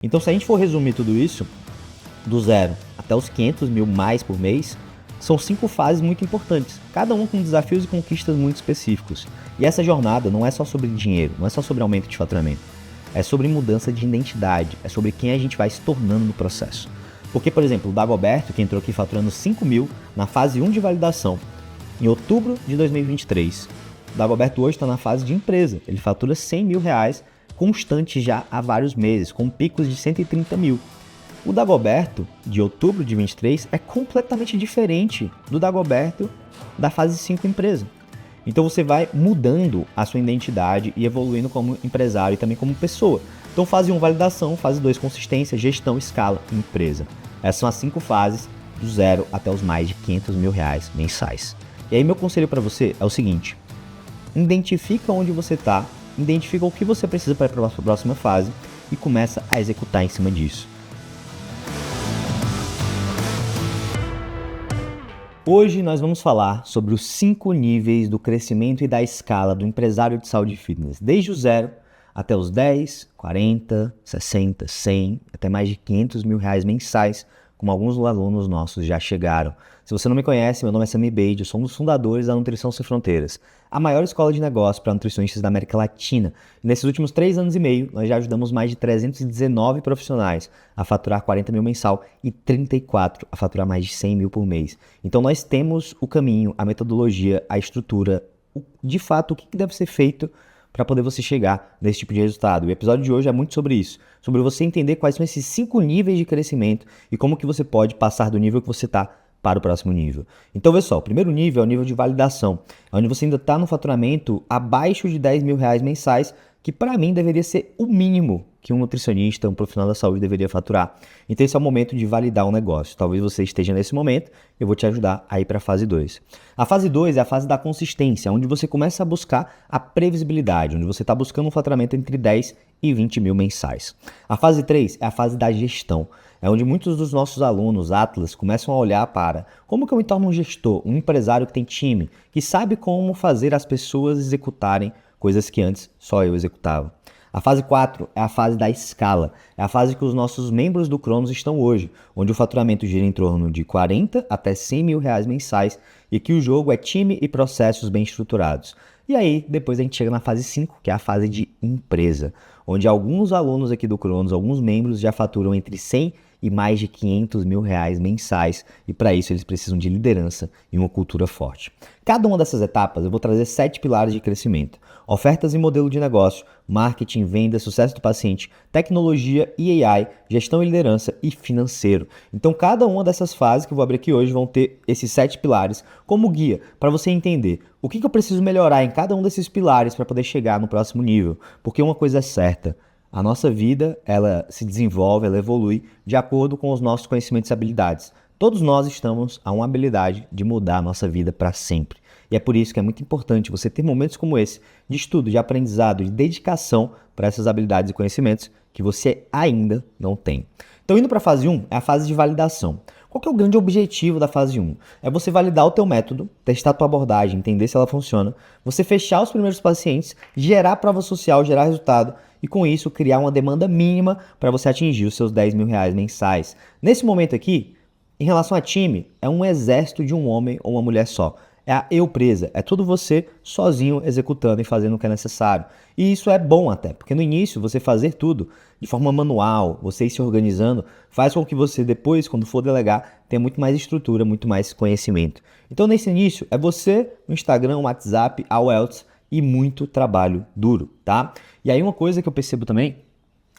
Então, se a gente for resumir tudo isso, do 0 até os 500 mil mais por mês, são 5 fases muito importantes, cada uma com desafios e conquistas muito específicos. E essa jornada não é só sobre dinheiro, não é só sobre aumento de faturamento, é sobre mudança de identidade, é sobre quem a gente vai se tornando no processo. Porque, por exemplo, o Dagoberto, que entrou aqui faturando 5 mil na fase 1 de validação, em outubro de 2023, o Dagoberto hoje está na fase de empresa, ele fatura 100 mil reais constante já há vários meses, com picos de 130 mil. O Dagoberto, de outubro de 23, é completamente diferente do Dagoberto da fase 5 empresa. Então você vai mudando a sua identidade e evoluindo como empresário e também como pessoa. Então fase 1, validação, fase 2, consistência, gestão, escala, empresa. Essas são as 5 fases do 0 até os mais de 500 mil reais mensais. E aí meu conselho para você é o seguinte: identifica onde você está, identifica o que você precisa para a próxima fase e começa a executar em cima disso. Hoje nós vamos falar sobre os 5 níveis do crescimento e da escala do empresário de saúde e fitness, desde o 0 até os 10, 40, 60, 100, até mais de 500 mil reais mensais, como alguns alunos nossos já chegaram. Se você não me conhece, meu nome é Sami Beide, eu sou um dos fundadores da Nutrição Sem Fronteiras, a maior escola de negócios para nutricionistas da América Latina. E nesses últimos 3 anos e meio, nós já ajudamos mais de 319 profissionais a faturar 40 mil mensal e 34 a faturar mais de 100 mil por mês. Então nós temos o caminho, a metodologia, a estrutura, de fato o que deve ser feito para poder você chegar nesse tipo de resultado. O episódio de hoje é muito sobre isso, sobre você entender quais são esses 5 níveis de crescimento e como que você pode passar do nível que você está para o próximo nível. Então, vê só, o primeiro nível é o nível de validação, onde você ainda está no faturamento abaixo de 10 mil reais mensais, que para mim deveria ser o mínimo que um nutricionista, um profissional da saúde deveria faturar. Então esse é o momento de validar um negócio. Talvez você esteja nesse momento, eu vou te ajudar a ir para a fase 2. A fase 2 é a fase da consistência, onde você começa a buscar a previsibilidade, onde você está buscando um faturamento entre 10 e 20 mil mensais. A fase 3 é a fase da gestão, é onde muitos dos nossos alunos, Atlas, começam a olhar para como que eu me torno um gestor, um empresário que tem time, que sabe como fazer as pessoas executarem coisas que antes só eu executava. A fase 4 é a fase da escala, é a fase que os nossos membros do Cronos estão hoje, onde o faturamento gira em torno de 40 até 100 mil reais mensais e que o jogo é time e processos bem estruturados. E aí, depois a gente chega na fase 5, que é a fase de empresa, onde alguns alunos aqui do Cronos, alguns membros já faturam entre 100 e mais de 500 mil reais mensais, e para isso eles precisam de liderança e uma cultura forte. Cada uma dessas etapas eu vou trazer 7 pilares de crescimento: ofertas e modelo de negócio, marketing, venda, sucesso do paciente, tecnologia e AI, gestão e liderança e financeiro. Então cada uma dessas fases que eu vou abrir aqui hoje vão ter esses 7 pilares como guia para você entender o que eu preciso melhorar em cada um desses pilares para poder chegar no próximo nível. Porque uma coisa é certa: a nossa vida, ela se desenvolve, ela evolui de acordo com os nossos conhecimentos e habilidades. Todos nós estamos a uma habilidade de mudar a nossa vida para sempre. E é por isso que é muito importante você ter momentos como esse, de estudo, de aprendizado, de dedicação para essas habilidades e conhecimentos que você ainda não tem. Então, indo para a fase 1, é a fase de validação. Qual que é o grande objetivo da fase 1? É você validar o teu método, testar a tua abordagem, entender se ela funciona, você fechar os primeiros pacientes, gerar prova social, gerar resultado e com isso criar uma demanda mínima para você atingir os seus 10 mil reais mensais. Nesse momento aqui, em relação a time, é um exército de um homem ou uma mulher só. É a eu presa, é tudo você sozinho executando e fazendo o que é necessário. E isso é bom até, porque no início você fazer tudo de forma manual, você ir se organizando, faz com que você depois, quando for delegar, tenha muito mais estrutura, muito mais conhecimento. Então nesse início é você no Instagram, WhatsApp, ao else e muito trabalho duro, tá? E aí uma coisa que eu percebo também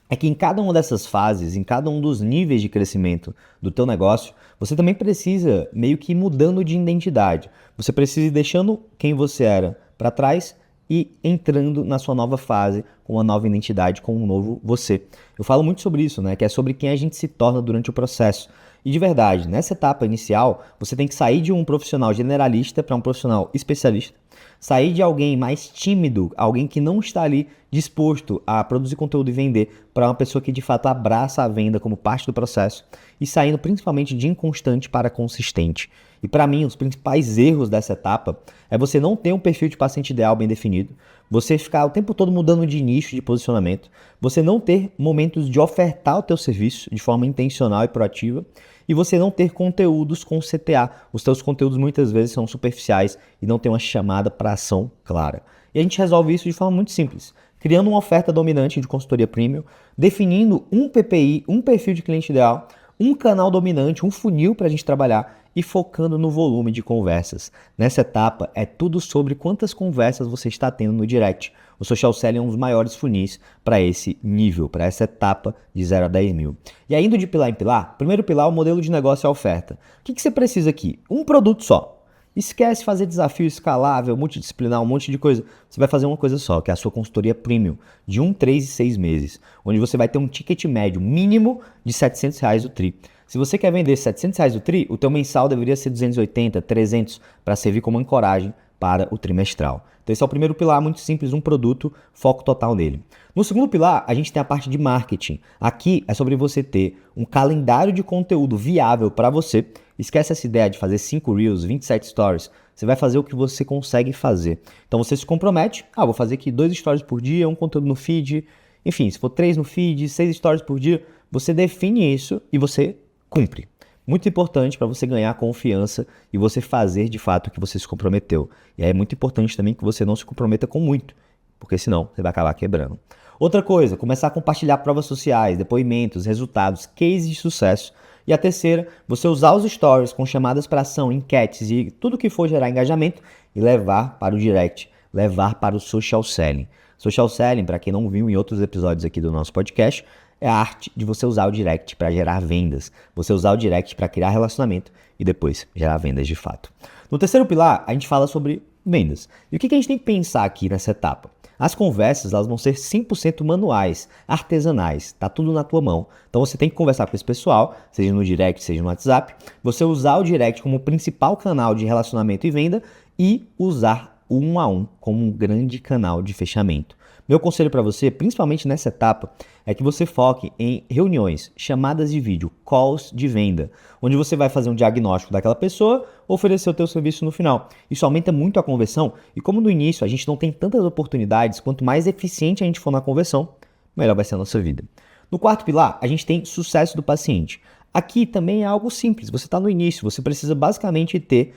é que em cada uma dessas fases, em cada um dos níveis de crescimento do teu negócio, você também precisa meio que ir mudando de identidade. Você precisa ir deixando quem você era para trás e entrando na sua nova fase com uma nova identidade, com um novo você. Eu falo muito sobre isso, né? Que é sobre quem a gente se torna durante o processo. E de verdade, nessa etapa inicial, você tem que sair de um profissional generalista para um profissional especialista, sair de alguém mais tímido, alguém que não está ali disposto a produzir conteúdo e vender, para uma pessoa que de fato abraça a venda como parte do processo e saindo principalmente de inconstante para consistente. E para mim, os principais erros dessa etapa é você não ter um perfil de paciente ideal bem definido, você ficar o tempo todo mudando de nicho, de posicionamento, você não ter momentos de ofertar o teu serviço de forma intencional e proativa, e você não ter conteúdos com CTA. Os teus conteúdos muitas vezes são superficiais e não tem uma chamada para ação clara. E a gente resolve isso de forma muito simples, criando uma oferta dominante de consultoria premium, definindo um PPI, um perfil de cliente ideal, um canal dominante, um funil para a gente trabalhar e focando no volume de conversas. Nessa etapa é tudo sobre quantas conversas você está tendo no direct. O social selling é um dos maiores funis para esse nível, para essa etapa de 0 a 10 mil. E aí, indo de pilar em pilar, primeiro pilar, o modelo de negócio e a oferta. O que você precisa aqui? Um produto só. Esquece fazer desafio escalável, multidisciplinar, um monte de coisa. Você vai fazer uma coisa só, que é a sua consultoria premium, de 1, 3 e 6 meses, onde você vai ter um ticket médio mínimo de R$700 do TRI. Se você quer vender R$700 do TRI, o teu mensal deveria ser 280, 300, para servir como ancoragem para o trimestral. Então esse é o primeiro pilar, muito simples, um produto, foco total nele. No segundo pilar, a gente tem a parte de marketing. Aqui é sobre você ter um calendário de conteúdo viável para você. Esquece essa ideia de fazer 5 Reels, 27 Stories. Você vai fazer o que você consegue fazer. Então você se compromete, vou fazer aqui 2 Stories por dia, um conteúdo no feed. Enfim, se for 3 no feed, 6 Stories por dia, você define isso e você cumpre. Muito importante para você ganhar confiança e você fazer de fato o que você se comprometeu. E aí é muito importante também que você não se comprometa com muito, porque senão você vai acabar quebrando. Outra coisa, começar a compartilhar provas sociais, depoimentos, resultados, cases de sucesso. E a terceira, você usar os stories com chamadas para ação, enquetes e tudo que for gerar engajamento e levar para o direct, levar para o social selling. Social selling, para quem não viu em outros episódios aqui do nosso podcast, é a arte de você usar o direct para gerar vendas, você usar o direct para criar relacionamento e depois gerar vendas de fato. No terceiro pilar, a gente fala sobre vendas. E o que a gente tem que pensar aqui nessa etapa? As conversas elas vão ser 100% manuais, artesanais, tá tudo na tua mão. Então você tem que conversar com esse pessoal, seja no direct, seja no WhatsApp, você usar o direct como principal canal de relacionamento e venda e usar o 1 a 1 como um grande canal de fechamento. Meu conselho para você, principalmente nessa etapa, é que você foque em reuniões, chamadas de vídeo, calls de venda, onde você vai fazer um diagnóstico daquela pessoa, oferecer o teu serviço no final. Isso aumenta muito a conversão e como no início a gente não tem tantas oportunidades, quanto mais eficiente a gente for na conversão, melhor vai ser a nossa vida. No quarto pilar, a gente tem sucesso do paciente. Aqui também é algo simples, você está no início, você precisa basicamente ter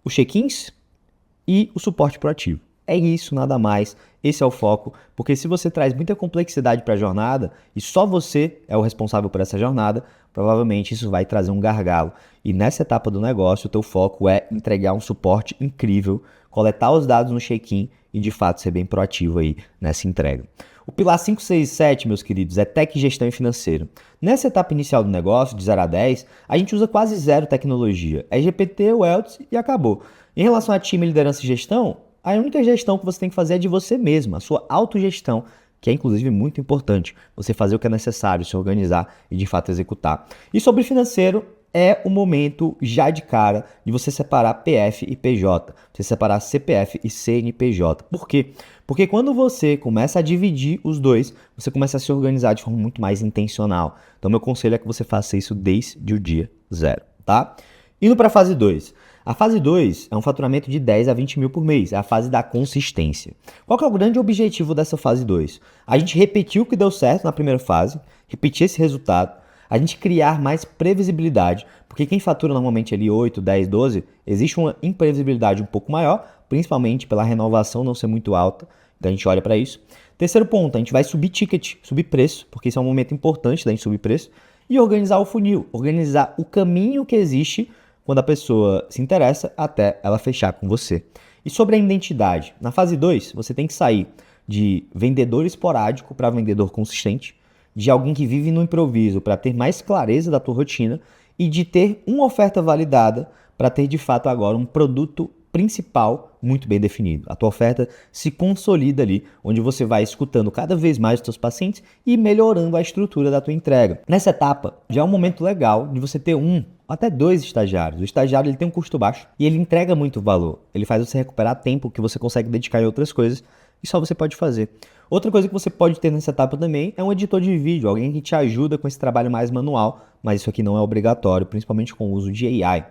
os check-ins e o suporte proativo. É isso, nada mais. Esse é o foco, porque se você traz muita complexidade para a jornada e só você é o responsável por essa jornada, provavelmente isso vai trazer um gargalo. E nessa etapa do negócio, o teu foco é entregar um suporte incrível, coletar os dados no check-in e de fato ser bem proativo aí nessa entrega. O pilar 5, 6 e 7, meus queridos, é tech, gestão e financeiro. Nessa etapa inicial do negócio, de 0 a 10, a gente usa quase zero tecnologia. É GPT, o Elts e acabou. Em relação a time, liderança e gestão, a única gestão que você tem que fazer é de você mesmo, a sua autogestão, que é inclusive muito importante. Você fazer o que é necessário, se organizar e de fato executar. E sobre financeiro, é o momento já de cara de você separar PF e PJ, você separar CPF e CNPJ. Por quê? Porque quando você começa a dividir os dois, você começa a se organizar de forma muito mais intencional. Então meu conselho é que você faça isso desde o dia 0, tá? Indo para a fase 2. A fase 2 é um faturamento de 10 a 20 mil por mês, é a fase da consistência. Qual que é o grande objetivo dessa fase 2? A gente repetir o que deu certo na primeira fase, repetir esse resultado, a gente criar mais previsibilidade, porque quem fatura normalmente ali 8, 10, 12, existe uma imprevisibilidade um pouco maior, principalmente pela renovação não ser muito alta, então a gente olha para isso. Terceiro ponto, a gente vai subir ticket, subir preço, porque isso é um momento importante da gente subir preço, e organizar o funil, organizar o caminho que existe quando a pessoa se interessa até ela fechar com você. E sobre a identidade, na fase 2, você tem que sair de vendedor esporádico para vendedor consistente, de alguém que vive no improviso para ter mais clareza da tua rotina e de ter uma oferta validada para ter de fato agora um produto principal muito bem definido. A tua oferta se consolida ali, onde você vai escutando cada vez mais os teus pacientes e melhorando a estrutura da tua entrega. Nessa etapa, já é um momento legal de você ter até 2 estagiários. O estagiário ele tem um custo baixo e ele entrega muito valor. Ele faz você recuperar tempo que você consegue dedicar em outras coisas e só você pode fazer. Outra coisa que você pode ter nessa etapa também é um editor de vídeo, alguém que te ajuda com esse trabalho mais manual, mas isso aqui não é obrigatório, principalmente com o uso de AI.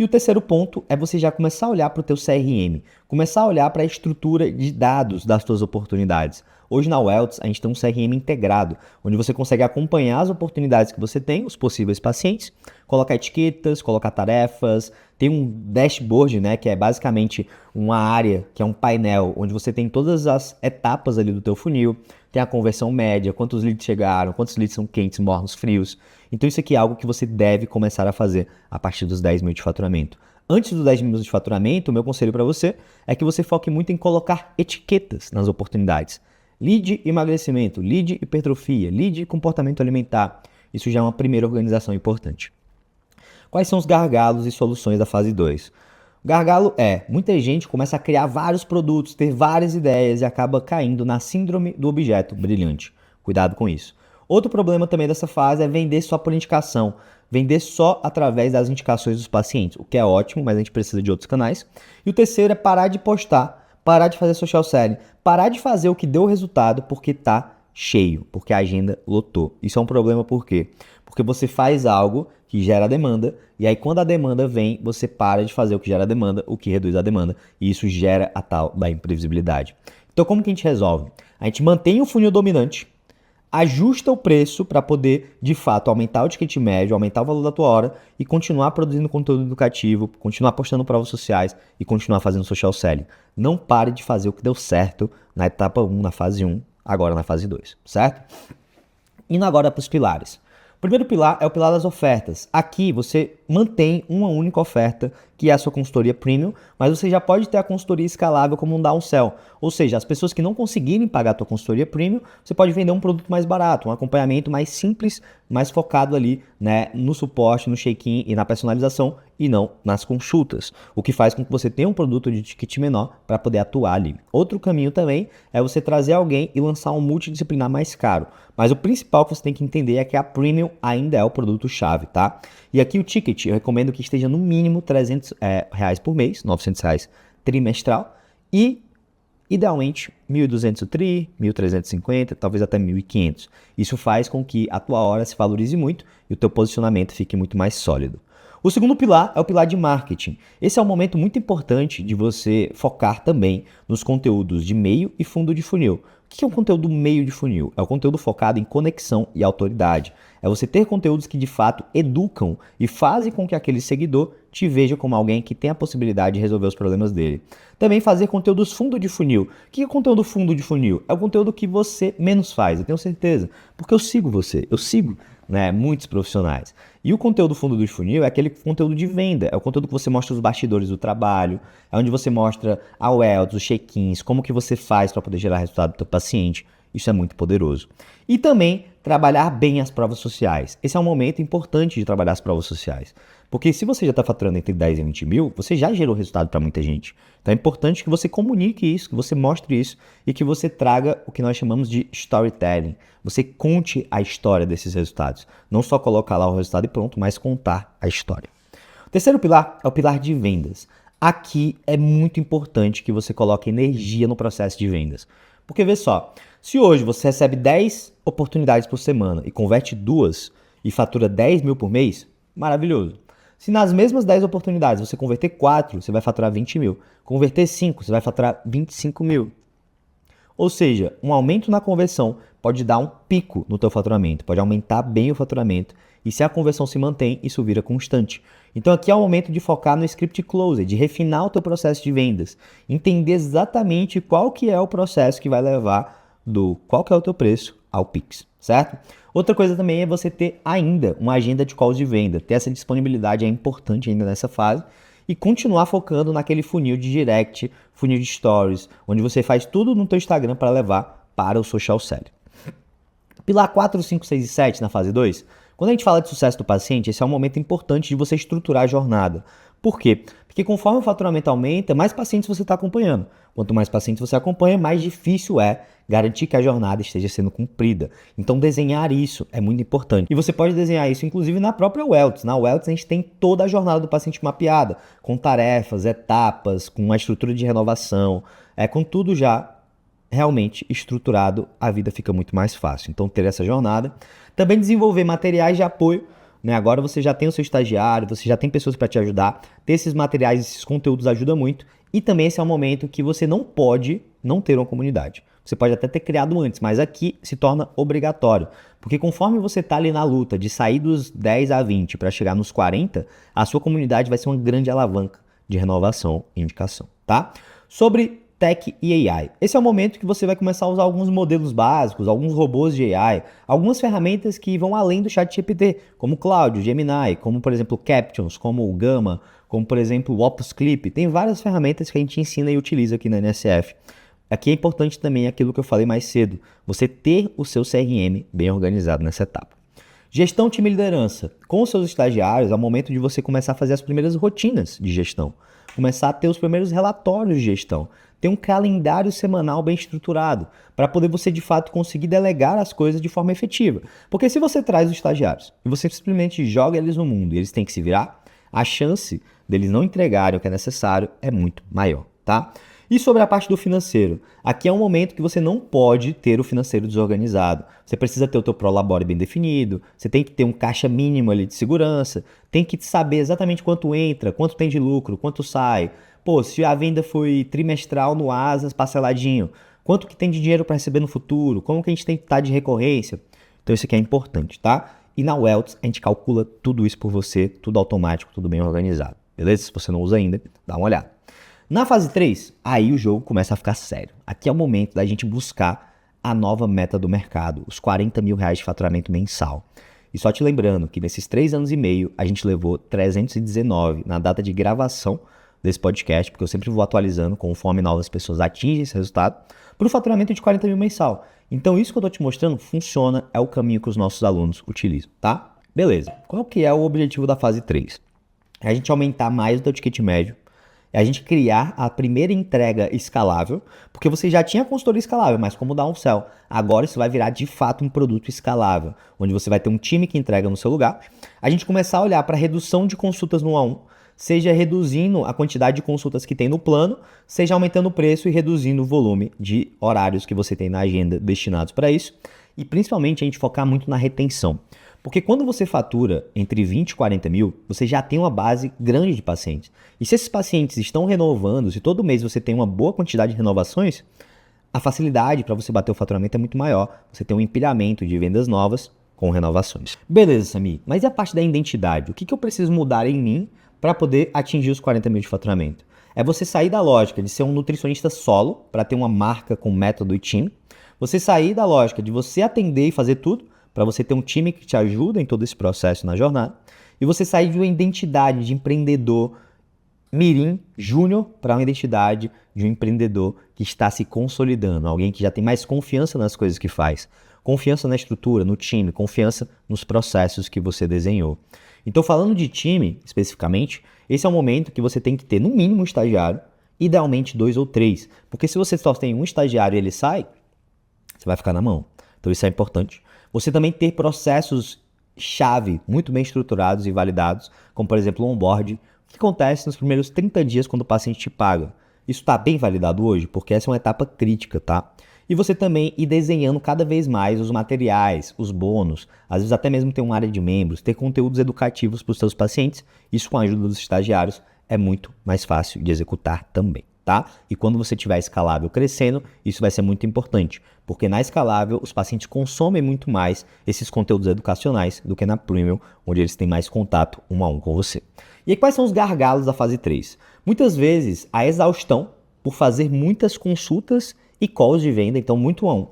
E o terceiro ponto é você já começar a olhar para o teu CRM, começar a olhar para a estrutura de dados das tuas oportunidades. Hoje na Welts a gente tem um CRM integrado, onde você consegue acompanhar as oportunidades que você tem, os possíveis pacientes, colocar etiquetas, colocar tarefas, tem um dashboard, né, que é basicamente uma área, que é um painel, onde você tem todas as etapas ali do teu funil, tem a conversão média, quantos leads chegaram, quantos leads são quentes, mornos, frios. Então isso aqui é algo que você deve começar a fazer a partir dos 10 mil de faturamento. Antes dos 10 mil de faturamento, o meu conselho para você é que você foque muito em colocar etiquetas nas oportunidades. Lead emagrecimento, lead hipertrofia, lead comportamento alimentar. Isso já é uma primeira organização importante. Quais são os gargalos e soluções da fase 2? O gargalo é, muita gente começa a criar vários produtos, ter várias ideias e acaba caindo na síndrome do objeto brilhante. Cuidado com isso. Outro problema também dessa fase é vender só por indicação, vender só através das indicações dos pacientes, o que é ótimo, mas a gente precisa de outros canais. E o terceiro é parar de postar, parar de fazer social selling, parar de fazer o que deu resultado porque tá cheio, porque a agenda lotou. Isso é um problema por quê? Porque você faz algo que gera demanda, e aí quando a demanda vem, você para de fazer o que gera demanda, o que reduz a demanda, e isso gera a tal da imprevisibilidade. Então como que a gente resolve? A gente mantém o funil dominante, ajusta o preço para poder, de fato, aumentar o ticket médio, aumentar o valor da tua hora e continuar produzindo conteúdo educativo, continuar postando provas sociais e continuar fazendo social selling. Não pare de fazer o que deu certo na etapa 1, na fase 1, agora na fase 2, certo? Indo agora para os pilares. O primeiro pilar é o pilar das ofertas. Aqui você mantém uma única oferta, que é a sua consultoria premium, mas você já pode ter a consultoria escalável como um downsell. Ou seja, as pessoas que não conseguirem pagar a tua consultoria premium, você pode vender um produto mais barato, um acompanhamento mais simples, mais focado ali, né, no suporte, no check-in e na personalização e não nas consultas. O que faz com que você tenha um produto de ticket menor para poder atuar ali. Outro caminho também é você trazer alguém e lançar um multidisciplinar mais caro. Mas o principal que você tem que entender é que a premium ainda é o produto-chave, tá? E aqui o ticket, eu recomendo que esteja no mínimo R$300 por mês, R$900 trimestral, e idealmente 1.200 o tri, 1.350, talvez até 1.500. Isso faz com que a tua hora se valorize muito e o teu posicionamento fique muito mais sólido. O segundo pilar é o pilar de marketing. Esse é um momento muito importante de você focar também nos conteúdos de meio e fundo de funil. O que é um conteúdo meio de funil? É o conteúdo focado em conexão e autoridade. É você ter conteúdos que de fato educam e fazem com que aquele seguidor te veja como alguém que tem a possibilidade de resolver os problemas dele. Também fazer conteúdos fundo de funil. O que é conteúdo fundo de funil? É o conteúdo que você menos faz, eu tenho certeza. Porque eu sigo você, eu sigo, né, muitos profissionais. E o conteúdo fundo do funil é aquele conteúdo de venda, é o conteúdo que você mostra os bastidores do trabalho, é onde você mostra a wells, os check-ins, como que você faz para poder gerar resultado do teu paciente. Isso é muito poderoso. E também trabalhar bem as provas sociais. Esse é um momento importante de trabalhar as provas sociais. Porque se você já está faturando entre 10 e 20 mil, você já gerou resultado para muita gente. Então é importante que você comunique isso, que você mostre isso e que você traga o que nós chamamos de storytelling. Você conte a história desses resultados. Não só colocar lá o resultado e pronto, mas contar a história. O terceiro pilar é o pilar de vendas. Aqui é muito importante que você coloque energia no processo de vendas. Porque vê só, se hoje você recebe 10 oportunidades por semana e converte 2 e fatura 10 mil por mês, maravilhoso. Se nas mesmas 10 oportunidades você converter 4, você vai faturar 20 mil. Converter 5, você vai faturar 25 mil. Ou seja, um aumento na conversão pode dar um pico no teu faturamento, pode aumentar bem o faturamento. E se a conversão se mantém, isso vira constante. Então aqui é o momento de focar no script closer, de refinar o teu processo de vendas. Entender exatamente qual que é o processo que vai levar do qual que é o teu preço ao Pix, certo? Outra coisa também é você ter ainda uma agenda de calls de venda. Ter essa disponibilidade é importante ainda nessa fase. E continuar focando naquele funil de direct, funil de stories, onde você faz tudo no teu Instagram para levar para o social selling. Pilar 4, 5, 6 e 7 na fase 2. Quando a gente fala de sucesso do paciente, esse é um momento importante de você estruturar a jornada. Por quê? Porque conforme o faturamento aumenta, mais pacientes você está acompanhando. Quanto mais pacientes você acompanha, mais difícil é garantir que a jornada esteja sendo cumprida. Então desenhar isso é muito importante. E você pode desenhar isso inclusive na própria Welts. Na Welts a gente tem toda a jornada do paciente mapeada, com tarefas, etapas, com uma estrutura de renovação, com tudo já realmente estruturado, a vida fica muito mais fácil. Então ter essa jornada. Também desenvolver materiais de apoio né? Agora você já tem o seu estagiário, você já tem pessoas para te ajudar. Ter esses materiais, esses conteúdos ajuda muito. E também esse é um momento que você não pode não ter uma comunidade. Você pode até ter criado antes, mas aqui se torna obrigatório. Porque conforme você está ali na luta de sair dos 10 a 20 para chegar nos 40, a sua comunidade vai ser uma grande alavanca de renovação e indicação, tá? Sobre Tech e AI. Esse é o momento que você vai começar a usar alguns modelos básicos, alguns robôs de AI, algumas ferramentas que vão além do ChatGPT, como Claude, Gemini, como por exemplo Captions, como o Gamma, como por exemplo o Opus Clip. Tem várias ferramentas que a gente ensina e utiliza aqui na NSF. Aqui é importante também aquilo que eu falei mais cedo, você ter o seu CRM bem organizado nessa etapa. Gestão, time e liderança. Com os seus estagiários, é o momento de você começar a fazer as primeiras rotinas de gestão, começar a ter os primeiros relatórios de gestão, ter um calendário semanal bem estruturado, para poder você de fato conseguir delegar as coisas de forma efetiva. Porque se você traz os estagiários e você simplesmente joga eles no mundo e eles têm que se virar, a chance deles não entregarem o que é necessário é muito maior, tá? E sobre a parte do financeiro, aqui é um momento que você não pode ter o financeiro desorganizado. Você precisa ter o teu prolabore bem definido, você tem que ter um caixa mínimo ali de segurança, tem que saber exatamente quanto entra, quanto tem de lucro, quanto sai. Pô, se a venda foi trimestral no Asas, parceladinho, quanto que tem de dinheiro para receber no futuro, como que a gente tem que estar de recorrência. Então isso aqui é importante, tá? E na Welts a gente calcula tudo isso por você, tudo automático, tudo bem organizado. Beleza? Se você não usa ainda, dá uma olhada. Na fase 3, aí o jogo começa a ficar sério. Aqui é o momento da gente buscar a nova meta do mercado, os 40 mil reais de faturamento mensal. E só te lembrando que nesses 3 anos e meio, a gente levou 319 na data de gravação desse podcast, porque eu sempre vou atualizando conforme novas pessoas atingem esse resultado, para o faturamento de 40 mil mensal. Então isso que eu estou te mostrando funciona, é o caminho que os nossos alunos utilizam, tá? Beleza. Qual que é o objetivo da fase 3? É a gente aumentar mais o teu ticket médio, é a gente criar a primeira entrega escalável, porque você já tinha consultoria escalável, mas como downsell, agora isso vai virar de fato um produto escalável, onde você vai ter um time que entrega no seu lugar. A gente começar a olhar para a redução de consultas no A1, seja reduzindo a quantidade de consultas que tem no plano, seja aumentando o preço e reduzindo o volume de horários que você tem na agenda destinados para isso, e principalmente a gente focar muito na retenção. Porque quando você fatura entre 20 e 40 mil, você já tem uma base grande de pacientes. E se esses pacientes estão renovando, se todo mês você tem uma boa quantidade de renovações, a facilidade para você bater o faturamento é muito maior. Você tem um empilhamento de vendas novas com renovações. Beleza, Sami, mas e a parte da identidade? O que eu preciso mudar em mim para poder atingir os 40 mil de faturamento? É você sair da lógica de ser um nutricionista solo, para ter uma marca com método e time. Você sair da lógica de você atender e fazer tudo, para você ter um time que te ajuda em todo esse processo na jornada, e você sair de uma identidade de empreendedor mirim, júnior, para uma identidade de um empreendedor que está se consolidando, alguém que já tem mais confiança nas coisas que faz, confiança na estrutura, no time, confiança nos processos que você desenhou. Então, falando de time, especificamente, esse é o momento que você tem que ter, no mínimo, um estagiário, idealmente 2 ou 3, porque se você só tem um estagiário e ele sai, você vai ficar na mão. Então, isso é importante. Você também ter processos-chave muito bem estruturados e validados, como por exemplo o onboard, que acontece nos primeiros 30 dias quando o paciente te paga. Isso está bem validado hoje, porque essa é uma etapa crítica, tá? E você também ir desenhando cada vez mais os materiais, os bônus, às vezes até mesmo ter uma área de membros, ter conteúdos educativos para os seus pacientes, isso com a ajuda dos estagiários é muito mais fácil de executar também. Tá? E quando você tiver escalável crescendo, isso vai ser muito importante, porque na escalável os pacientes consomem muito mais esses conteúdos educacionais do que na Premium, onde eles têm mais contato 1 a 1 com você. E aí, quais são os gargalos da fase 3? Muitas vezes a exaustão por fazer muitas consultas e calls de venda, então muito 1 a 1.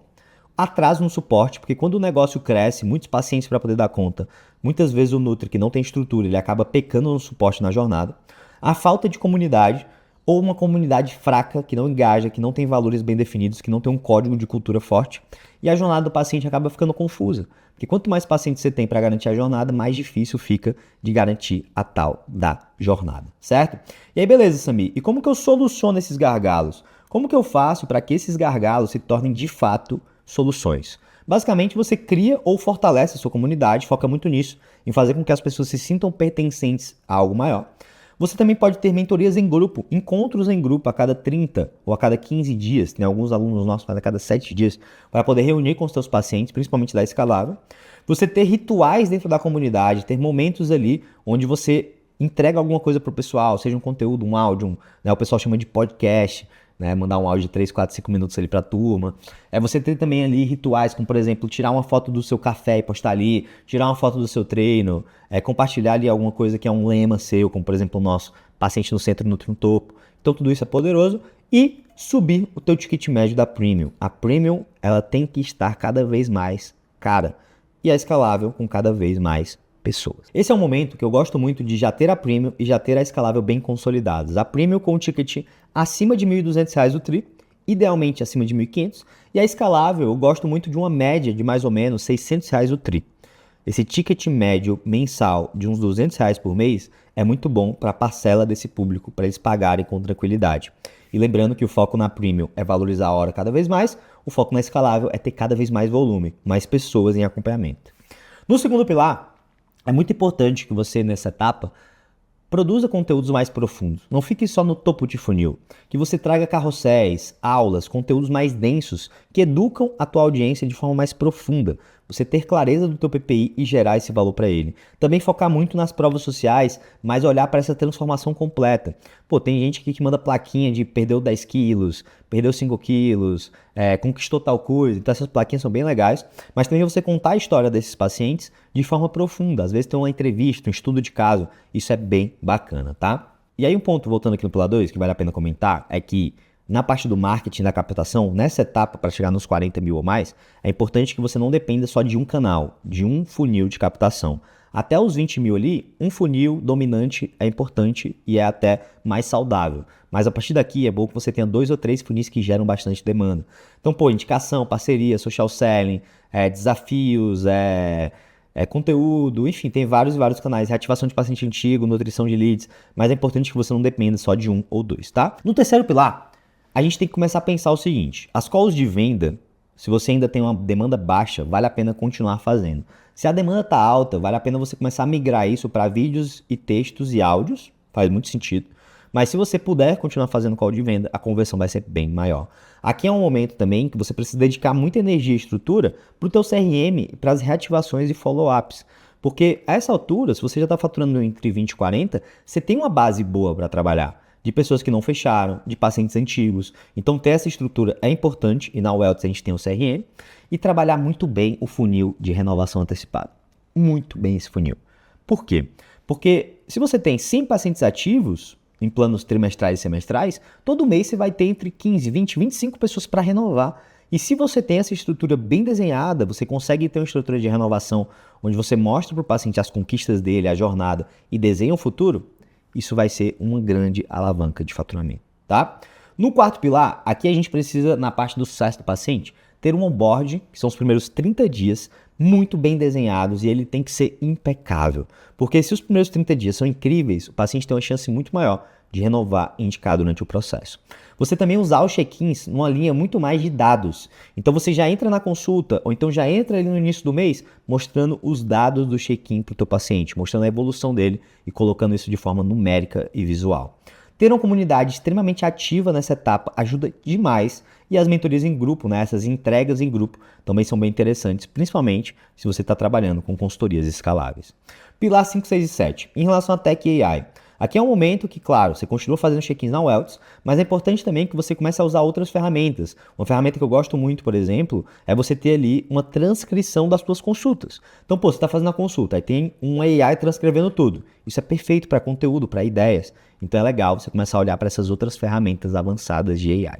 Atraso no suporte, porque quando o negócio cresce, muitos pacientes para poder dar conta, muitas vezes o Nutri que não tem estrutura, ele acaba pecando no suporte na jornada. A falta de comunidade, ou uma comunidade fraca, que não engaja, que não tem valores bem definidos, que não tem um código de cultura forte, e a jornada do paciente acaba ficando confusa. Porque quanto mais pacientes você tem para garantir a jornada, mais difícil fica de garantir a tal da jornada, certo? E aí, beleza, Sami, e como que eu soluciono esses gargalos? Como que eu faço para que esses gargalos se tornem de fato soluções? Basicamente, você cria ou fortalece a sua comunidade, foca muito nisso, em fazer com que as pessoas se sintam pertencentes a algo maior. Você também pode ter mentorias em grupo, encontros em grupo a cada 30 ou a cada 15 dias. Tem alguns alunos nossos fazem a cada 7 dias para poder reunir com os seus pacientes, principalmente da escalável. Você ter rituais dentro da comunidade, ter momentos ali onde você entrega alguma coisa para o pessoal, seja um conteúdo, um áudio, né, o pessoal chama de podcast, né, mandar um áudio de 3, 4, 5 minutos ali para a turma. Você ter também ali rituais, como por exemplo, tirar uma foto do seu café e postar ali, tirar uma foto do seu treino, compartilhar ali alguma coisa que é um lema seu, como por exemplo o nosso paciente no centro, nutri no topo. Então tudo isso é poderoso. E subir o teu ticket médio da Premium. A Premium, ela tem que estar cada vez mais cara e é escalável com cada vez mais pessoas. Esse é um momento que eu gosto muito de já ter a Premium e já ter a escalável bem consolidadas. A Premium com o ticket acima de R$ 1.200 o tri, idealmente acima de 1.500, e a escalável eu gosto muito de uma média de mais ou menos R$ 600 o tri. Esse ticket médio mensal de uns R$ 200 por mês é muito bom para a parcela desse público, para eles pagarem com tranquilidade. E lembrando que o foco na Premium é valorizar a hora cada vez mais, o foco na escalável é ter cada vez mais volume, mais pessoas em acompanhamento. No segundo pilar, é muito importante que você, nessa etapa, produza conteúdos mais profundos. Não fique só no topo de funil. Que você traga carrosséis, aulas, conteúdos mais densos que educam a tua audiência de forma mais profunda. Você ter clareza do teu PPI e gerar esse valor para ele. Também focar muito nas provas sociais, mas olhar para essa transformação completa. Pô, tem gente aqui que manda plaquinha de perdeu 10 quilos, perdeu 5 quilos, conquistou tal coisa. Então essas plaquinhas são bem legais. Mas também você contar a história desses pacientes de forma profunda. Às vezes tem uma entrevista, um estudo de caso. Isso é bem bacana, tá? E aí um ponto, voltando aqui no pilar 2, que vale a pena comentar, é que na parte do marketing, da captação, nessa etapa para chegar nos 40 mil ou mais, é importante que você não dependa só de um canal, de um funil de captação. Até os 20 mil ali, um funil dominante é importante e é até mais saudável. Mas a partir daqui é bom que você tenha 2 ou 3 funis que geram bastante demanda. Então, indicação, parceria, social selling, desafios, conteúdo, enfim, tem vários canais, reativação de paciente antigo, nutrição de leads, mas é importante que você não dependa só de um ou 2, tá? No terceiro pilar, a gente tem que começar a pensar o seguinte, as calls de venda, se você ainda tem uma demanda baixa, vale a pena continuar fazendo. Se a demanda está alta, vale a pena você começar a migrar isso para vídeos e textos e áudios, faz muito sentido. Mas se você puder continuar fazendo call de venda, a conversão vai ser bem maior. Aqui é um momento também que você precisa dedicar muita energia e estrutura para o teu CRM, para as reativações e follow-ups. Porque a essa altura, se você já está faturando entre 20 e 40, você tem uma base boa para trabalhar. De pessoas que não fecharam, de pacientes antigos. Então ter essa estrutura é importante, e na Wellness a gente tem o CRM, e trabalhar muito bem o funil de renovação antecipada. Muito bem esse funil. Por quê? Porque se você tem 100 pacientes ativos, em planos trimestrais e semestrais, todo mês você vai ter entre 15, 20, 25 pessoas para renovar. E se você tem essa estrutura bem desenhada, você consegue ter uma estrutura de renovação onde você mostra para o paciente as conquistas dele, a jornada e desenha o futuro, isso vai ser uma grande alavanca de faturamento, tá? No quarto pilar, aqui a gente precisa, na parte do sucesso do paciente, ter um onboard, que são os primeiros 30 dias, muito bem desenhados e ele tem que ser impecável. Porque se os primeiros 30 dias são incríveis, o paciente tem uma chance muito maior de renovar e indicar durante o processo. Você também usar os check-ins numa linha muito mais de dados. Então você já entra na consulta, ou então já entra ali no início do mês, mostrando os dados do check-in para o teu paciente, mostrando a evolução dele e colocando isso de forma numérica e visual. Ter uma comunidade extremamente ativa nessa etapa ajuda demais e as mentorias em grupo, né, essas entregas em grupo também são bem interessantes, principalmente se você está trabalhando com consultorias escaláveis. Pilar 5, 6 e 7, em relação à Tech e AI. Aqui é um momento que, claro, você continua fazendo check-ins na Wellness, mas é importante também que você comece a usar outras ferramentas. Uma ferramenta que eu gosto muito, por exemplo, é você ter ali uma transcrição das suas consultas. Então, você está fazendo a consulta, aí tem um AI transcrevendo tudo. Isso é perfeito para conteúdo, para ideias. Então é legal você começar a olhar para essas outras ferramentas avançadas de AI.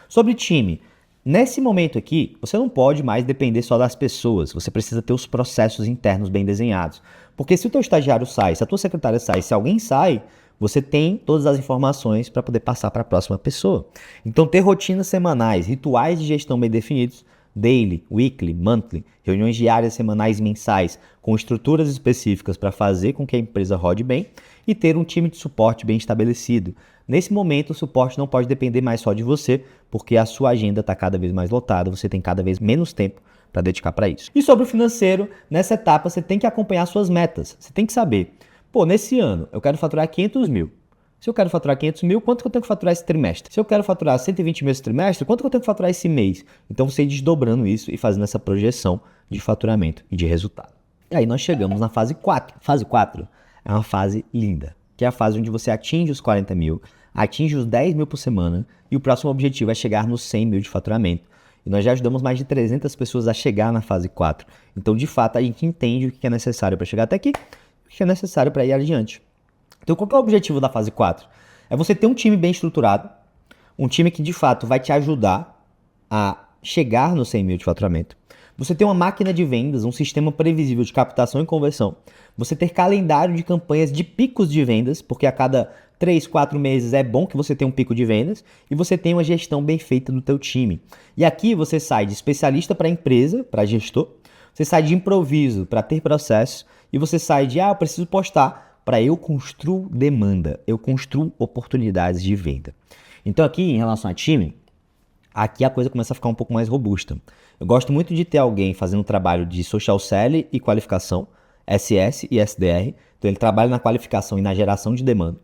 Sobre time, nesse momento aqui, você não pode mais depender só das pessoas, você precisa ter os processos internos bem desenhados. Porque se o teu estagiário sai, se a tua secretária sai, se alguém sai, você tem todas as informações para poder passar para a próxima pessoa. Então ter rotinas semanais, rituais de gestão bem definidos, daily, weekly, monthly, reuniões diárias, semanais e mensais, com estruturas específicas para fazer com que a empresa rode bem e ter um time de suporte bem estabelecido. Nesse momento, o suporte não pode depender mais só de você, porque a sua agenda está cada vez mais lotada, você tem cada vez menos tempo para dedicar para isso. E sobre o financeiro, nessa etapa você tem que acompanhar suas metas. Você tem que saber, nesse ano eu quero faturar 500 mil. Se eu quero faturar 500 mil, quanto que eu tenho que faturar esse trimestre? Se eu quero faturar 120 mil esse trimestre, quanto que eu tenho que faturar esse mês? Então você ir desdobrando isso e fazendo essa projeção de faturamento e de resultado. E aí nós chegamos na fase 4. Fase 4 é uma fase linda, que é a fase onde você atinge os 40 mil, atinge os 10 mil por semana e o próximo objetivo é chegar nos 100 mil de faturamento. E nós já ajudamos mais de 300 pessoas a chegar na fase 4. Então, de fato, a gente entende o que é necessário para chegar até aqui, o que é necessário para ir adiante. Então, qual que é o objetivo da fase 4? É você ter um time bem estruturado, um time que, de fato, vai te ajudar a chegar nos 100 mil de faturamento. Você ter uma máquina de vendas, um sistema previsível de captação e conversão. Você ter calendário de campanhas de picos de vendas, porque a cada 3, 4 meses é bom que você tenha um pico de vendas e você tenha uma gestão bem feita do teu time. E aqui você sai de especialista para empresa, para gestor, você sai de improviso para ter processo e você sai de, eu preciso postar, para eu construo demanda, eu construo oportunidades de venda. Então aqui, em relação a time, aqui a coisa começa a ficar um pouco mais robusta. Eu gosto muito de ter alguém fazendo um trabalho de social selling e qualificação, SS e SDR. Então ele trabalha na qualificação e na geração de demanda.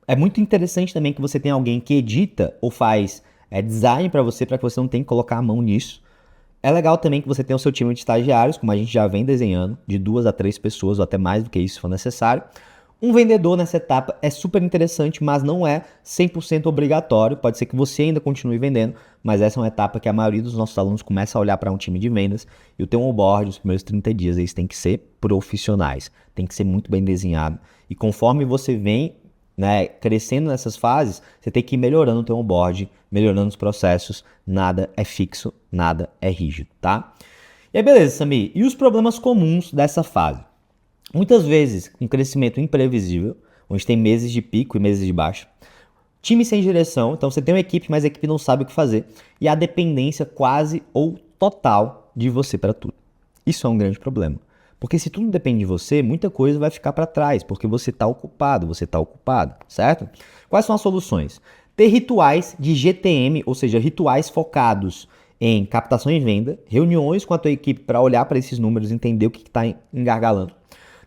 É muito interessante também que você tenha alguém que edita ou faz design para que você não tenha que colocar a mão nisso. É legal também que você tenha o seu time de estagiários, como a gente já vem desenhando, de 2 a 3 pessoas ou até mais do que isso se for necessário. Um vendedor nessa etapa é super interessante, mas não é 100% obrigatório. Pode ser que você ainda continue vendendo, mas essa é uma etapa que a maioria dos nossos alunos começa a olhar para um time de vendas e o teu onboard, os primeiros 30 dias, eles têm que ser profissionais, tem que ser muito bem desenhado. E conforme você vem crescendo nessas fases, você tem que ir melhorando o teu onboard, melhorando os processos. Nada é fixo, nada é rígido, tá? E aí, beleza, Samir. E os problemas comuns dessa fase? Muitas vezes, um crescimento imprevisível, onde tem meses de pico e meses de baixo. Time sem direção, então você tem uma equipe, mas a equipe não sabe o que fazer. E a dependência quase ou total de você para tudo. Isso é um grande problema. Porque se tudo depende de você, muita coisa vai ficar para trás, porque você está ocupado, certo? Quais são as soluções? Ter rituais de GTM, ou seja, rituais focados em captação e venda, reuniões com a tua equipe para olhar para esses números, entender o que está engargalando.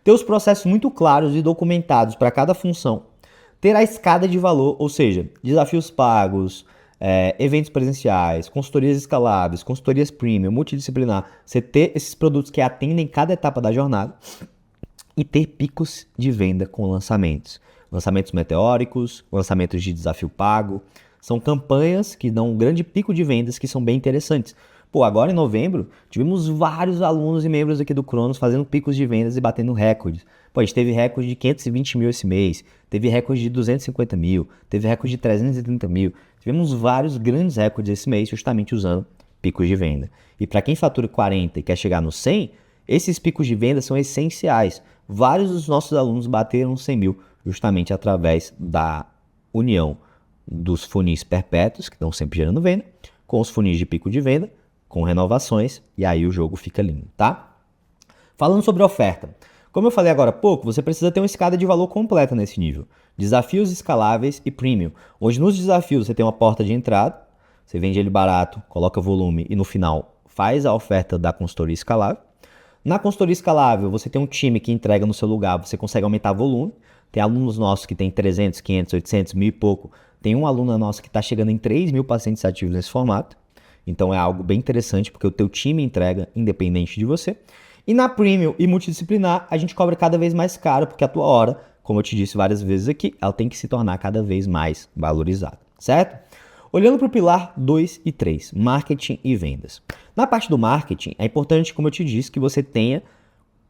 Ter os processos muito claros e documentados para cada função. Ter a escada de valor, ou seja, desafios pagos, eventos presenciais, consultorias escaláveis, consultorias premium, multidisciplinar. Você ter esses produtos que atendem cada etapa da jornada e ter picos de venda com lançamentos. Lançamentos meteóricos, lançamentos de desafio pago. São campanhas que dão um grande pico de vendas que são bem interessantes. Pô, agora em novembro, tivemos vários alunos e membros aqui do Cronos fazendo picos de vendas e batendo recordes. Pô, a gente teve recorde de 520 mil esse mês, teve recorde de 250 mil, teve recorde de 330 mil. Tivemos vários grandes recordes esse mês justamente usando picos de venda. E para quem fatura 40 e quer chegar no 100, esses picos de venda são essenciais. Vários dos nossos alunos bateram 100 mil justamente através da união dos funis perpétuos, que estão sempre gerando venda, com os funis de pico de venda, com renovações, e aí o jogo fica lindo, tá? Falando sobre oferta. Como eu falei agora há pouco, você precisa ter uma escada de valor completa nesse nível. Desafios escaláveis e premium. Hoje nos desafios você tem uma porta de entrada, você vende ele barato, coloca volume e no final faz a oferta da consultoria escalável. Na consultoria escalável você tem um time que entrega no seu lugar, você consegue aumentar volume. Tem alunos nossos que tem 300, 500, 800, 1.000 e pouco. Tem um aluno nosso que está chegando em 3 mil pacientes ativos nesse formato. Então é algo bem interessante porque o teu time entrega independente de você. E na Premium e Multidisciplinar a gente cobra cada vez mais caro porque a tua hora, como eu te disse várias vezes aqui, ela tem que se tornar cada vez mais valorizada, certo? Olhando para o pilar 2 e 3, marketing e vendas. Na parte do marketing é importante, como eu te disse, que você tenha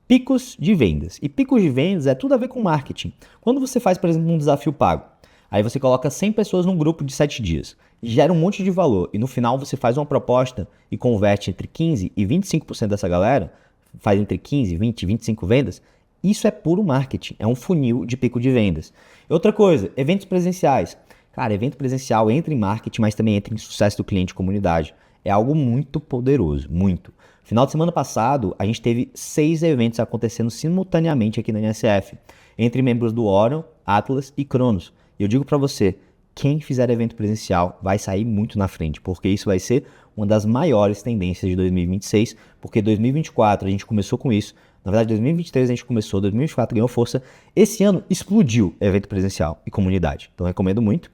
picos de vendas. E picos de vendas é tudo a ver com marketing. Quando você faz, por exemplo, um desafio pago, aí você coloca 100 pessoas num grupo de 7 dias, gera um monte de valor e no final você faz uma proposta e converte entre 15% e 25% dessa galera, faz entre 15, 20, 25 vendas, isso é puro marketing, é um funil de pico de vendas. Outra coisa, eventos presenciais. Cara, evento presencial entra em marketing, mas também entra em sucesso do cliente e comunidade. É algo muito poderoso, muito. Final de semana passado, a gente teve 6 eventos acontecendo simultaneamente aqui na NSF, entre membros do Orion, Atlas e Cronos. E eu digo para você, quem fizer evento presencial vai sair muito na frente, porque isso vai ser uma das maiores tendências de 2026, porque 2024 a gente começou com isso, na verdade 2023 a gente começou, 2024 ganhou força, esse ano explodiu evento presencial e comunidade, então recomendo muito.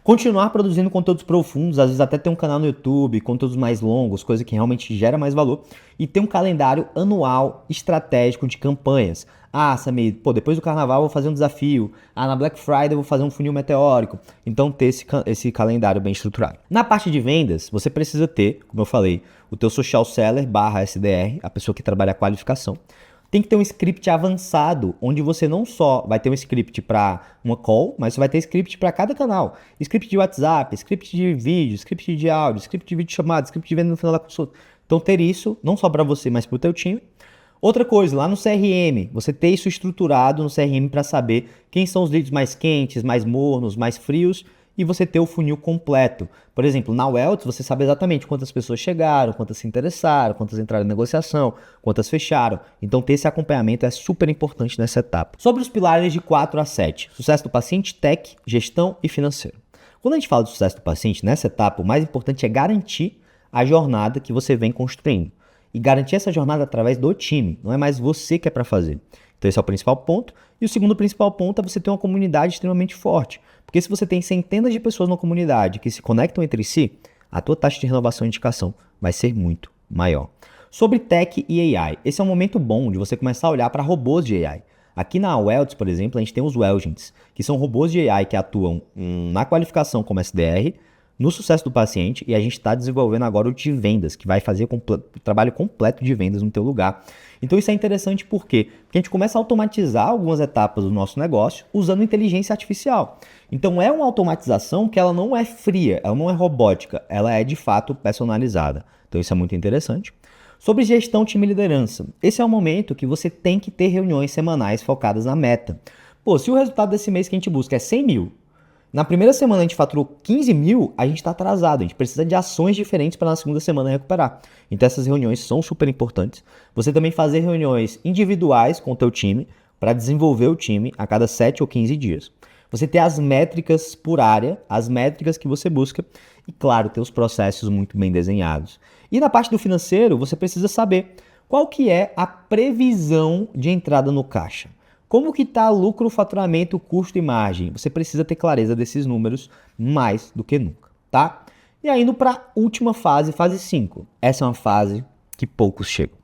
Continuar produzindo conteúdos profundos, às vezes até ter um canal no YouTube, conteúdos mais longos, coisa que realmente gera mais valor. E ter um calendário anual estratégico de campanhas. Ah, Samir, depois do carnaval eu vou fazer um desafio. Ah, na Black Friday eu vou fazer um funil meteórico. Então ter esse calendário bem estruturado. Na parte de vendas, você precisa ter, como eu falei, o teu social seller /SDR, a pessoa que trabalha a qualificação. Tem que ter um script avançado, onde você não só vai ter um script para uma call, mas você vai ter script para cada canal. Script de WhatsApp, script de vídeo, script de áudio, script de vídeo chamada, script de venda no final da consulta. Então ter isso, não só para você, mas para o teu time. Outra coisa, lá no CRM, você ter isso estruturado no CRM para saber quem são os leads mais quentes, mais mornos, mais frios, e você ter o funil completo. Por exemplo, na Welts, você sabe exatamente quantas pessoas chegaram, quantas se interessaram, quantas entraram em negociação, quantas fecharam. Então, ter esse acompanhamento é super importante nessa etapa. Sobre os pilares de 4 a 7, sucesso do paciente, tech, gestão e financeiro. Quando a gente fala de sucesso do paciente, nessa etapa, o mais importante é garantir a jornada que você vem construindo. E garantir essa jornada através do time, não é mais você que é para fazer. Então esse é o principal ponto. E o segundo principal ponto é você ter uma comunidade extremamente forte. Porque se você tem centenas de pessoas na comunidade que se conectam entre si, a tua taxa de renovação e indicação vai ser muito maior. Sobre tech e AI, esse é um momento bom de você começar a olhar para robôs de AI. Aqui na Welts, por exemplo, a gente tem os Welgents, que são robôs de AI que atuam na qualificação como SDR, no sucesso do paciente, e a gente está desenvolvendo agora o de vendas, que vai fazer o trabalho completo de vendas no teu lugar. Então isso é interessante por quê? Porque a gente começa a automatizar algumas etapas do nosso negócio usando inteligência artificial. Então é uma automatização que ela não é fria, ela não é robótica, ela é de fato personalizada. Então isso é muito interessante. Sobre gestão, time e liderança. Esse é o momento que você tem que ter reuniões semanais focadas na meta. Se o resultado desse mês que a gente busca é 100 mil, na primeira semana a gente faturou 15 mil, a gente está atrasado. A gente precisa de ações diferentes para na segunda semana recuperar. Então essas reuniões são super importantes. Você também fazer reuniões individuais com o teu time para desenvolver o time a cada 7 ou 15 dias. Você ter as métricas por área, as métricas que você busca e, claro, ter os processos muito bem desenhados. E na parte do financeiro, você precisa saber qual que é a previsão de entrada no caixa. Como que está lucro, faturamento, custo e margem? Você precisa ter clareza desses números mais do que nunca, tá? E aí indo para a última fase, fase 5. Essa é uma fase que poucos chegam.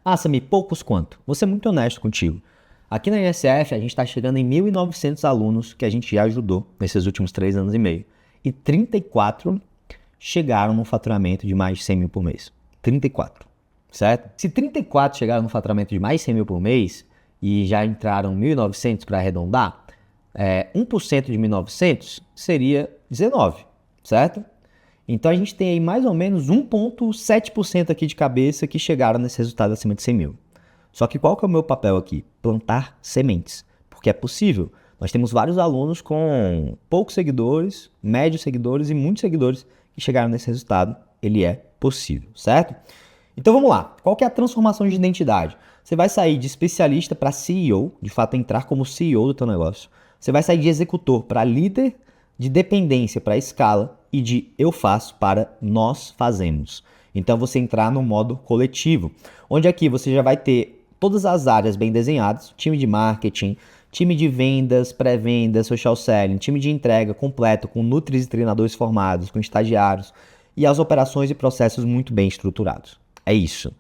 Ah, Samir, poucos quanto? Vou ser muito honesto contigo. Aqui na INSF, a gente está chegando em 1.900 alunos que a gente já ajudou nesses últimos 3 anos e meio. E 34 chegaram no faturamento de mais de 100 mil por mês. 34, certo? Se 34 chegaram no faturamento de mais de 100 mil por mês, e já entraram 1.900 para arredondar, 1% de 1.900 seria 19, certo? Então a gente tem aí mais ou menos 1,7% aqui de cabeça que chegaram nesse resultado acima de 100 mil. Só que qual que é o meu papel aqui? Plantar sementes, porque é possível. Nós temos vários alunos com poucos seguidores, médios seguidores e muitos seguidores que chegaram nesse resultado. Ele é possível, certo? Então vamos lá. Qual que é a transformação de identidade? Você vai sair de especialista para CEO, de fato entrar como CEO do teu negócio. Você vai sair de executor para líder, de dependência para escala e de eu faço para nós fazemos. Então você entrar no modo coletivo, onde aqui você já vai ter todas as áreas bem desenhadas, time de marketing, time de vendas, pré-vendas, social selling, time de entrega completo, com nutris e treinadores formados, com estagiários e as operações e processos muito bem estruturados. É isso.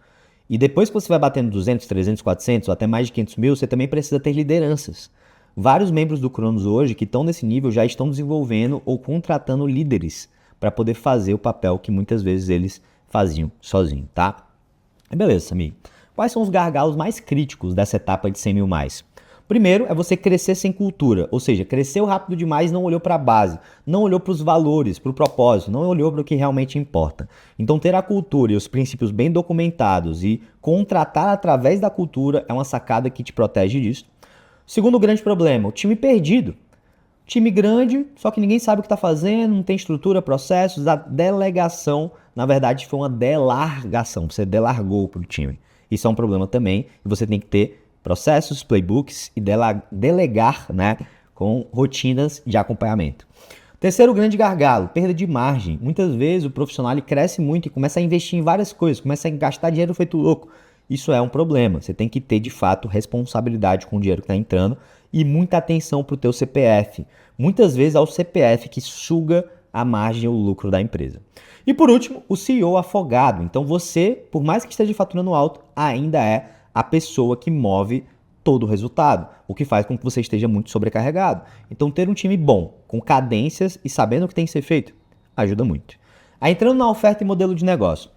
E depois que você vai batendo 200, 300, 400 ou até mais de 500 mil, você também precisa ter lideranças. Vários membros do Cronos hoje que estão nesse nível já estão desenvolvendo ou contratando líderes para poder fazer o papel que muitas vezes eles faziam sozinho, tá? Beleza, Samir. Quais são os gargalos mais críticos dessa etapa de 100 mil mais? Primeiro é você crescer sem cultura, ou seja, cresceu rápido demais, não olhou para a base, não olhou para os valores, para o propósito, não olhou para o que realmente importa. Então ter a cultura e os princípios bem documentados e contratar através da cultura é uma sacada que te protege disso. Segundo grande problema, o time perdido. Time grande, só que ninguém sabe o que está fazendo, não tem estrutura, processos, a delegação, na verdade foi uma delargação, você delargou para o time. Isso é um problema também e você tem que ter processos, playbooks e delegar, né, com rotinas de acompanhamento. Terceiro grande gargalo, perda de margem. Muitas vezes o profissional ele cresce muito e começa a investir em várias coisas, começa a gastar dinheiro feito louco. Isso é um problema. Você tem que ter, de fato, responsabilidade com o dinheiro que está entrando e muita atenção para o teu CPF. Muitas vezes é o CPF que suga a margem ou o lucro da empresa. E por último, o CEO afogado. Então você, por mais que esteja faturando alto, ainda é a pessoa que move todo o resultado, o que faz com que você esteja muito sobrecarregado. Então ter um time bom, com cadências e sabendo o que tem que ser feito, ajuda muito. Aí entrando na oferta e modelo de negócio.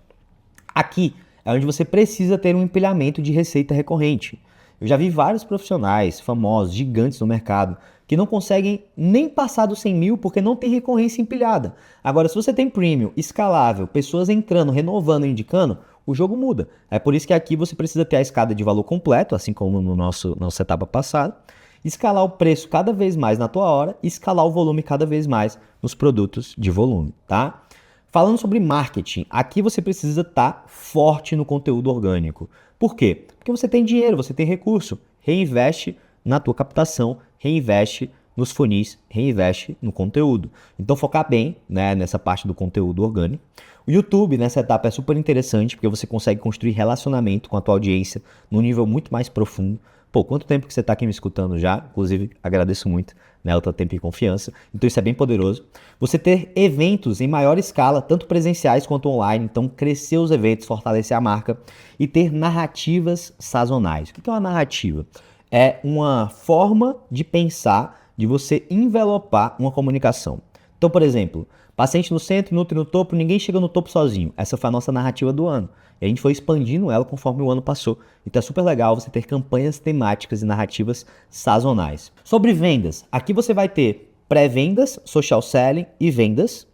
Aqui é onde você precisa ter um empilhamento de receita recorrente. Eu já vi vários profissionais famosos, gigantes no mercado, que não conseguem nem passar dos 100 mil porque não tem recorrência empilhada. Agora, se você tem premium, escalável, pessoas entrando, renovando, indicando, o jogo muda. É por isso que aqui você precisa ter a escada de valor completo, assim como no nossa etapa passada, escalar o preço cada vez mais na tua hora e escalar o volume cada vez mais nos produtos de volume, tá? Falando sobre marketing, aqui você precisa estar forte no conteúdo orgânico. Por quê? Porque você tem dinheiro, você tem recurso. Reinveste na tua captação, reinveste nos funis, reinveste no conteúdo. Então focar bem, né, nessa parte do conteúdo orgânico. O YouTube nessa etapa é super interessante porque você consegue construir relacionamento com a tua audiência num nível muito mais profundo. Pô, quanto tempo que você está aqui me escutando já? Inclusive, agradeço muito, né, o teu tempo e confiança. Então isso é bem poderoso. Você ter eventos em maior escala, tanto presenciais quanto online. Então crescer os eventos, fortalecer a marca e ter narrativas sazonais. O que é uma narrativa? É uma forma de pensar, de você envelopar uma comunicação. Então, por exemplo, paciente no centro, nutri no topo, ninguém chega no topo sozinho. Essa foi a nossa narrativa do ano. E a gente foi expandindo ela conforme o ano passou. Então é super legal você ter campanhas temáticas e narrativas sazonais. Sobre vendas, aqui você vai ter pré-vendas, social selling e vendas,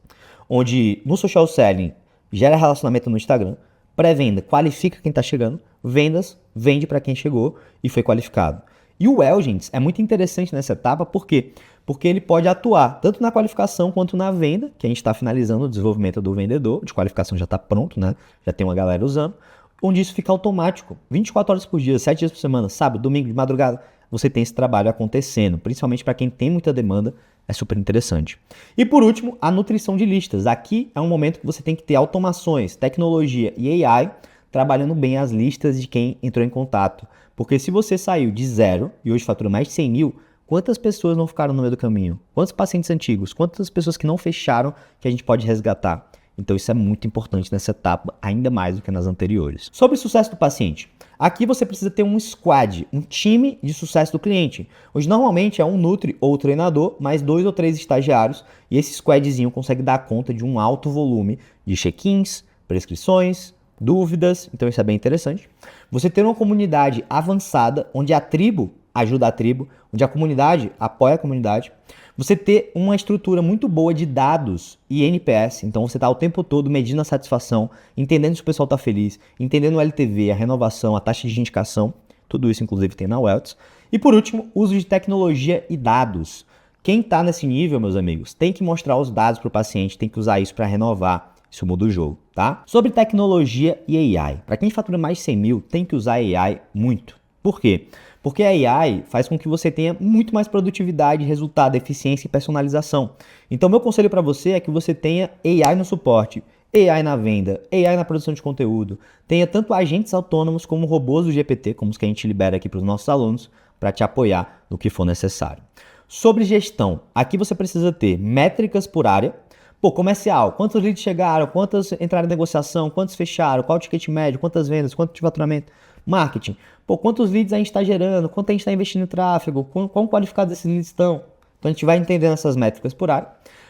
onde no social selling gera relacionamento no Instagram, pré-venda qualifica quem está chegando, vendas vende para quem chegou e foi qualificado. E o Elgens é muito interessante nessa etapa, por quê? Porque ele pode atuar tanto na qualificação quanto na venda, que a gente está finalizando o desenvolvimento do vendedor, de qualificação já está pronto, né? Já tem uma galera usando, onde isso fica automático, 24 horas por dia, 7 dias por semana, sábado, domingo, de madrugada, você tem esse trabalho acontecendo, principalmente para quem tem muita demanda, é super interessante. E por último, a nutrição de listas. Aqui é um momento que você tem que ter automações, tecnologia e AI trabalhando bem as listas de quem entrou em contato. Porque se você saiu de zero e hoje fatura mais de 100 mil, quantas pessoas não ficaram no meio do caminho? Quantos pacientes antigos? Quantas pessoas que não fecharam que a gente pode resgatar? Então isso é muito importante nessa etapa, ainda mais do que nas anteriores. Sobre o sucesso do paciente. Aqui você precisa ter um squad, um time de sucesso do cliente. Hoje normalmente é um nutri ou treinador, mais 2 ou 3 estagiários, e esse squadzinho consegue dar conta de um alto volume de check-ins, prescrições, dúvidas, então isso é bem interessante. Você ter uma comunidade avançada, onde a tribo ajuda a tribo, onde a comunidade apoia a comunidade. Você ter uma estrutura muito boa de dados e NPS, então você está o tempo todo medindo a satisfação, entendendo se o pessoal está feliz, entendendo o LTV, a renovação, a taxa de indicação, tudo isso inclusive tem na Welts. E por último, uso de tecnologia e dados. Quem está nesse nível, meus amigos, tem que mostrar os dados para o paciente, tem que usar isso para renovar. Isso muda o jogo, tá? Sobre tecnologia e AI. Para quem fatura mais de 100 mil, tem que usar AI muito. Por quê? Porque a AI faz com que você tenha muito mais produtividade, resultado, eficiência e personalização. Então, meu conselho para você é que você tenha AI no suporte, AI na venda, AI na produção de conteúdo. Tenha tanto agentes autônomos como robôs do GPT, como os que a gente libera aqui para os nossos alunos, para te apoiar no que for necessário. Sobre gestão, aqui você precisa ter métricas por área. Pô, comercial, quantos leads chegaram, quantas entraram em negociação, quantos fecharam, qual o ticket médio, quantas vendas, quanto de faturamento. Marketing, pô, quantos leads a gente está gerando, quanto a gente está investindo em tráfego, quão qualificados esses leads estão. Então a gente vai entendendo essas métricas por área.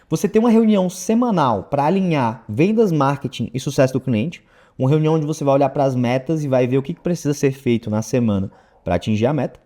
Você tem uma reunião semanal para alinhar vendas, marketing e sucesso do cliente. Uma reunião onde você vai olhar para as metas e vai ver o que precisa ser feito na semana para atingir a meta.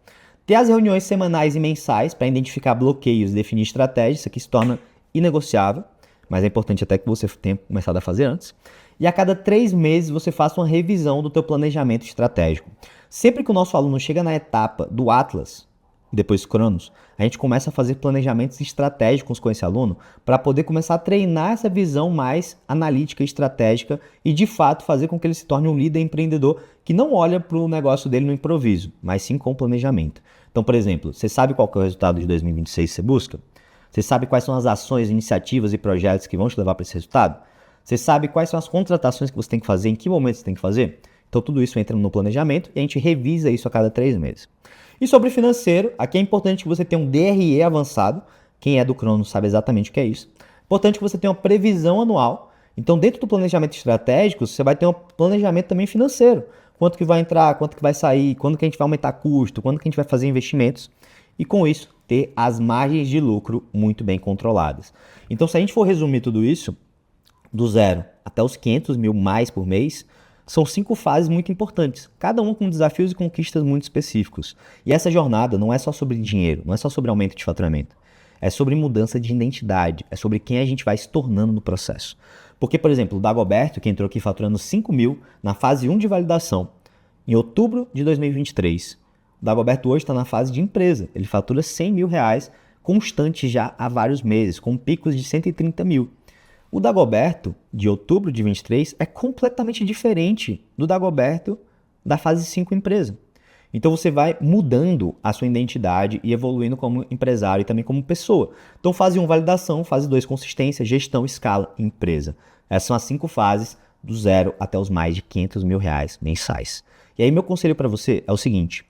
Ter as reuniões semanais e mensais para identificar bloqueios e definir estratégias, isso aqui se torna inegociável. Mas é importante até que você tenha começado a fazer antes. E a cada 3 meses você faça uma revisão do teu planejamento estratégico. Sempre que o nosso aluno chega na etapa do Atlas, e depois Cronos, a gente começa a fazer planejamentos estratégicos com esse aluno para poder começar a treinar essa visão mais analítica e estratégica e de fato fazer com que ele se torne um líder empreendedor que não olha para o negócio dele no improviso, mas sim com planejamento. Então, por exemplo, você sabe qual que é o resultado de 2026 que você busca? Você sabe quais são as ações, iniciativas e projetos que vão te levar para esse resultado? Você sabe quais são as contratações que você tem que fazer, em que momento você tem que fazer? Então tudo isso entra no planejamento e a gente revisa isso a cada 3 meses. E sobre financeiro, aqui é importante que você tenha um DRE avançado. Quem é do Cronos sabe exatamente o que é isso. Importante que você tenha uma previsão anual. Então, dentro do planejamento estratégico, você vai ter um planejamento também financeiro. Quanto que vai entrar, quanto que vai sair, quando que a gente vai aumentar custo, quando que a gente vai fazer investimentos. E com isso, ter as margens de lucro muito bem controladas. Então, se a gente for resumir tudo isso, do 0 até os 500 mil mais por mês, são 5 fases muito importantes, cada uma com desafios e conquistas muito específicos. E essa jornada não é só sobre dinheiro, não é só sobre aumento de faturamento. É sobre mudança de identidade, é sobre quem a gente vai se tornando no processo. Porque, por exemplo, o Dagoberto, que entrou aqui faturando 5 mil na fase 1 de validação, em outubro de 2023, o Dagoberto hoje está na fase de empresa. Ele fatura 100 mil reais constante já há vários meses, com picos de 130 mil. O Dagoberto, de outubro de 23, é completamente diferente do Dagoberto da fase 5 empresa. Então você vai mudando a sua identidade e evoluindo como empresário e também como pessoa. Então fase 1, validação, fase 2, consistência, gestão, escala, empresa. Essas são as 5 fases do 0 até os mais de 500 mil reais mensais. E aí meu conselho para você é o seguinte: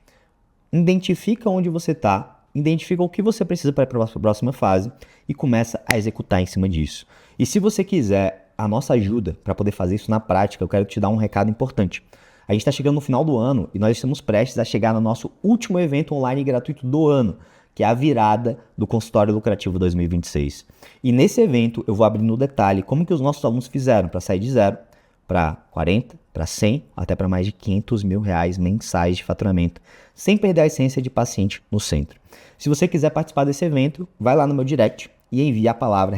identifica onde você está, identifica o que você precisa para a próxima fase e começa a executar em cima disso. E se você quiser a nossa ajuda para poder fazer isso na prática, eu quero te dar um recado importante. A gente está chegando no final do ano e nós estamos prestes a chegar no nosso último evento online gratuito do ano, que é a virada do Consultório Lucrativo 2026. E nesse evento eu vou abrir no detalhe como que os nossos alunos fizeram para sair de 0 para 40, para 100, até para mais de 500 mil reais mensais de faturamento, sem perder a essência de paciente no centro. Se você quiser participar desse evento, vai lá no meu direct e envia a palavra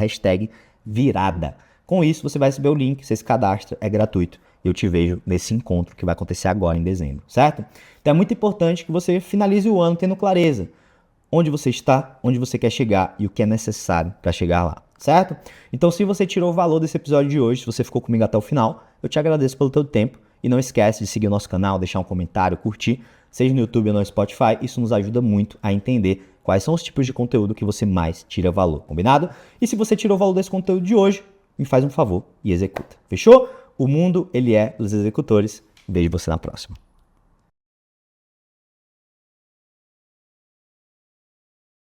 #virada. Com isso, você vai receber o link, você se cadastra, é gratuito. Eu te vejo nesse encontro que vai acontecer agora em dezembro, certo? Então é muito importante que você finalize o ano tendo clareza onde você está, onde você quer chegar e o que é necessário para chegar lá, certo? Então se você tirou o valor desse episódio de hoje, se você ficou comigo até o final, eu te agradeço pelo teu tempo e não esquece de seguir o nosso canal, deixar um comentário, curtir, seja no YouTube ou no Spotify, isso nos ajuda muito a entender quais são os tipos de conteúdo que você mais tira valor, combinado? E se você tirou valor desse conteúdo de hoje, me faz um favor e executa, fechou? O mundo, ele é dos executores. Vejo você na próxima.